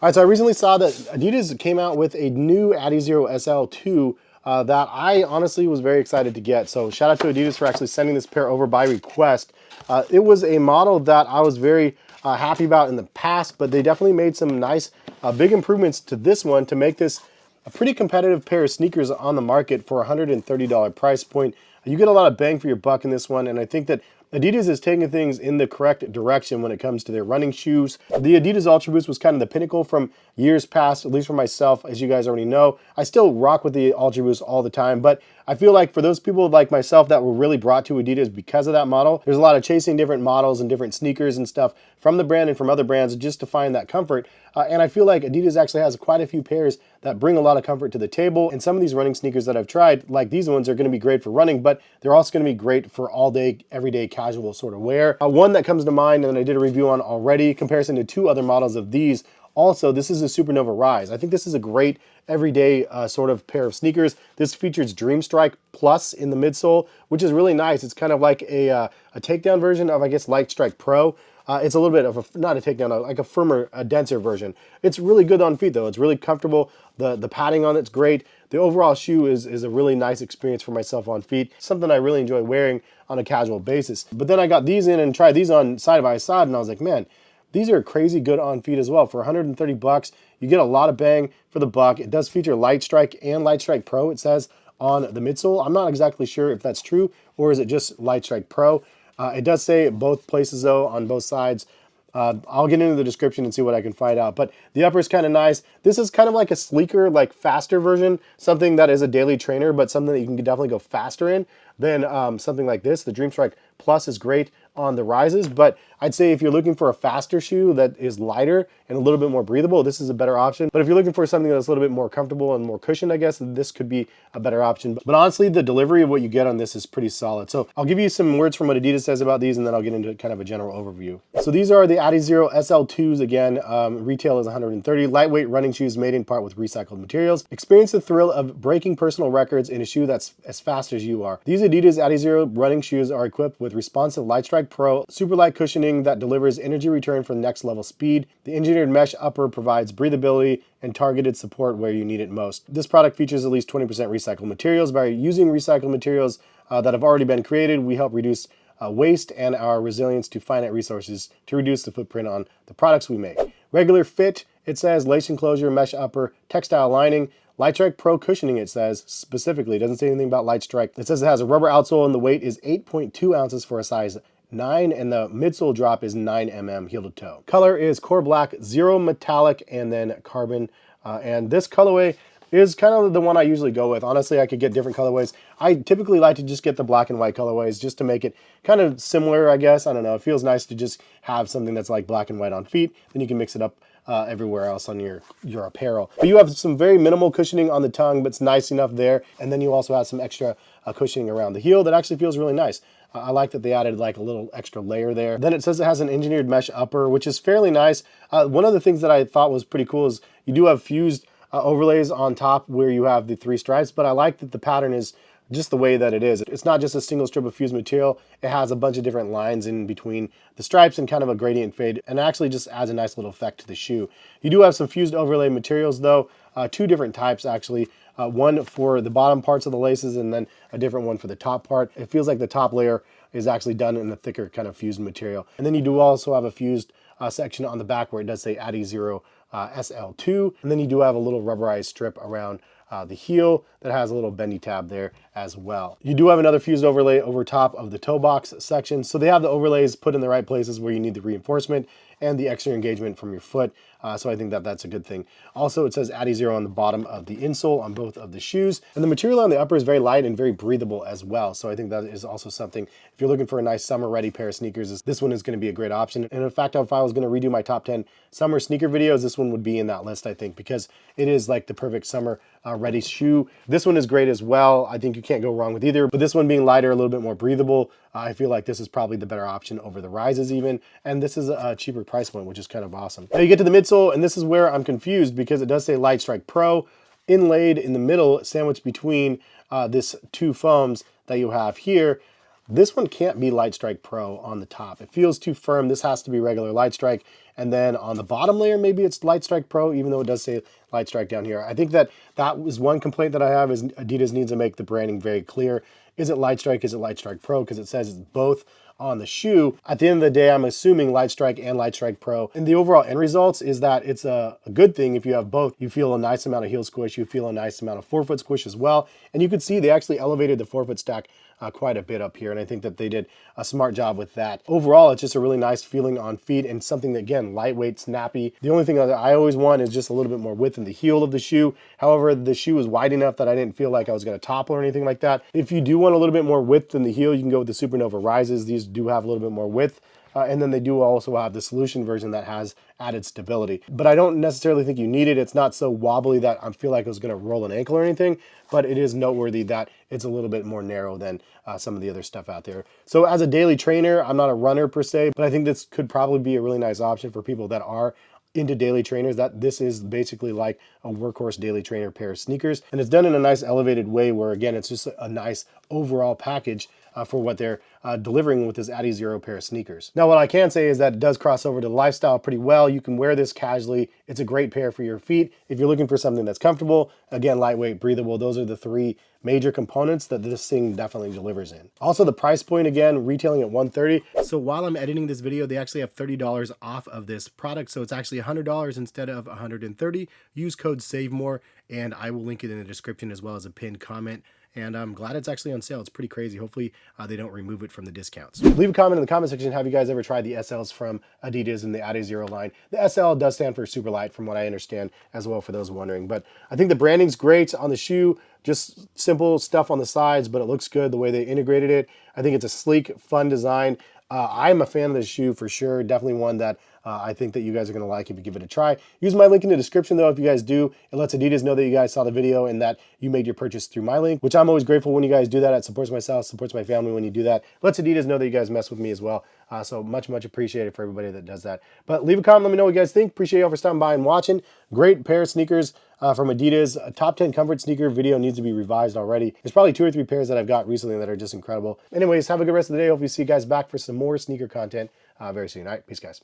All right, so I recently saw that Adidas came out with a new Adizero SL2 that I honestly was very excited to get. So shout out to Adidas for actually sending this pair over by request. It was a model that I was very happy about in the past, but they definitely made some nice big improvements to this one to make this a pretty competitive pair of sneakers on the market for a $130 price point. You get a lot of bang for your buck in this one, and I think that Adidas is taking things in the correct direction when it comes to their running shoes. The Adidas Ultra Boost was kind of the pinnacle from years past, at least for myself, as you guys already know. I still rock with the Ultra Boost all the time, but I feel like for those people like myself that were really brought to Adidas because of that model, there's a lot of chasing different models and different sneakers and stuff from the brand and from other brands just to find that comfort. And I feel like Adidas actually has quite a few pairs that bring a lot of comfort to the table. And some of these running sneakers that I've tried, like these ones, are going to be great for running, but they're also going to be great for all day, everyday casual sort of wear. One that comes to mind and I did a review on already, comparison to two other models of these. Also, this is a Supernova Rise. I think this is a great everyday sort of pair of sneakers. This features Dreamstrike Plus in the midsole, which is really nice. It's kind of like a takedown version of, I guess, Lightstrike Pro. It's a little bit of a, not a takedown, like a firmer, a denser version. It's really good on feet though. It's really comfortable. The padding on it's great. The overall shoe is a really nice experience for myself on feet. Something I really enjoy wearing on a casual basis. But then I got these in and tried these on side by side and I was like, man, these are crazy good on feet as well. For 130 bucks, you get a lot of bang for the buck. It does feature Lightstrike and Lightstrike Pro, it says on the midsole. I'm not exactly sure if that's true or is it just Lightstrike Pro. It does say both places though, on both sides. I'll get into the description and see what I can find out. But the upper is kind of nice. This is kind of like a sleeker, like faster version, something that is a daily trainer, but something that you can definitely go faster in than something like this. The Dreamstrike Plus is great on the rises, but I'd say if you're looking for a faster shoe that is lighter and a little bit more breathable, this is a better option. But if you're looking for something that's a little bit more comfortable and more cushioned, I guess, this could be a better option. But honestly, the delivery of what you get on this is pretty solid. So I'll give you some words from what Adidas says about these, and then I'll get into kind of a general overview. So these are the Adizero SL2s again. Retail is 130. Lightweight running shoes made in part with recycled materials. Experience the thrill of breaking personal records in a shoe that's as fast as you are. These Adidas Adizero running shoes are equipped with responsive Lightstrike Pro super light cushioning that delivers energy return for next level speed. The engineered mesh upper provides breathability and targeted support where you need it most. This product features at least 20% recycled materials. By using recycled materials that have already been created, we help reduce waste and our resilience to finite resources to reduce the footprint on the products we make. Regular fit, it says lace enclosure, mesh upper, textile lining. Lightstrike Pro Cushioning, it says specifically. It doesn't say anything about Lightstrike. It says it has a rubber outsole and the weight is 8.2 ounces for a size 9, and the midsole drop is 9 mm heel to toe. Color is core black, zero metallic, and then carbon. And this colorway is kind of the one I usually go with. Honestly, I could get different colorways. I typically like to just get the black and white colorways just to make it kind of similar, I guess. I don't know. It feels nice to just have something that's like black and white on feet. Then you can mix it up everywhere else on your apparel. But you have some very minimal cushioning on the tongue, but it's nice enough there. And then you also have some extra cushioning around the heel that actually feels really nice. I like that they added like a little extra layer there. Then it says it has an engineered mesh upper, which is fairly nice. One of the things that I thought was pretty cool is you do have fused overlays on top where you have the 3 stripes, but I like that the pattern is just the way that it is. It's not just a single strip of fused material. It has a bunch of different lines in between the stripes and kind of a gradient fade, and actually just adds a nice little effect to the shoe. You do have some fused overlay materials though, 2 different types actually. One for the bottom parts of the laces and then a different one for the top part. It feels like the top layer is actually done in a thicker kind of fused material. And then you do also have a fused section on the back where it does say Adizero SL2. And then you do have a little rubberized strip around the heel that has a little bendy tab there as well. You do have another fused overlay over top of the toe box section. So they have the overlays put in the right places where you need the reinforcement and the extra engagement from your foot. So I think that that's a good thing. Also, it says Adizero on the bottom of the insole on both of the shoes. And the material on the upper is very light and very breathable as well. So I think that is also something, if you're looking for a nice summer ready pair of sneakers, this one is going to be a great option. And in fact, if I was going to redo my top 10 summer sneaker videos, this one would be in that list, I think, because it is like the perfect summer ready shoe. This one is great as well. I think you can't go wrong with either, but this one being lighter, a little bit more breathable, I feel like this is probably the better option over the rises even. And this is a cheaper price point, which is kind of awesome. Now you get to the midsole, and this is where I'm confused because it does say Lightstrike Pro inlaid in the middle, sandwiched between this 2 foams that you have here. This one can't be Lightstrike Pro on the top. It feels too firm. This has to be regular Lightstrike. And then on the bottom layer, maybe it's Lightstrike Pro, even though it does say Lightstrike down here. I think that was one complaint that I have, is Adidas needs to make the branding very clear. Is it Lightstrike? Is it Lightstrike Pro? Because it says it's both on the shoe. At the end of the day, I'm assuming Lightstrike and Lightstrike Pro. And the overall end results is that it's a good thing if you have both. You feel a nice amount of heel squish, you feel a nice amount of forefoot squish as well. And you can see they actually elevated the forefoot stack quite a bit up here, and I think that they did a smart job with that. Overall, it's just a really nice feeling on feet, and something that, again, lightweight, snappy. The only thing that I always want is just a little bit more width in the heel of the shoe. However, the shoe was wide enough that I didn't feel like I was going to topple or anything like that. If you do want a little bit more width in the heel, you can go with the Supernova Rises. These do have a little bit more width. And then they do also have the solution version that has added stability. But I don't necessarily think you need it. It's not so wobbly that I feel like it was going to roll an ankle or anything, but it is noteworthy that it's a little bit more narrow than some of the other stuff out there. So as a daily trainer, I'm not a runner per se, but I think this could probably be a really nice option for people that are into daily trainers. That this is basically like a workhorse daily trainer pair of sneakers, and it's done in a nice elevated way where, again, it's just a nice overall package for what they're delivering with this Adizero pair of sneakers. Now, what I can say is that it does cross over to lifestyle pretty well. You can wear this casually. It's a great pair for your feet. If you're looking for something that's comfortable, again, lightweight, breathable, those are the three major components that this thing definitely delivers in. Also, the price point, again, retailing at $130. So while I'm editing this video, they actually have $30 off of this product. So it's actually $100 instead of $130. Use code SAVEMORE, and I will link it in the description as well as a pinned comment. And I'm glad it's actually on sale. It's pretty crazy. Hopefully they don't remove it from the discounts. Leave a comment in the comment section. Have you guys ever tried the SLs from Adidas and the Adizero line? The SL does stand for super light from what I understand as well, for those wondering. But I think the branding's great on the shoe. Just simple stuff on the sides, but it looks good the way they integrated it. I think it's a sleek, fun design. I'm a fan of this shoe for sure. Definitely one that I think that you guys are going to like if you give it a try. Use my link in the description though if you guys do. It lets Adidas know that you guys saw the video and that you made your purchase through my link, which I'm always grateful when you guys do that. It supports myself, supports my family when you do that. Lets Adidas know that you guys mess with me as well. So much appreciated for everybody that does that. But leave a comment, let me know what you guys think. Appreciate y'all for stopping by and watching. Great pair of sneakers from Adidas. A top 10 comfort sneaker video needs to be revised already. There's probably 2 or 3 pairs that I've got recently that are just incredible. Anyways, have a good rest of the day. Hope you see you guys back for some more sneaker content very soon. All right, peace guys.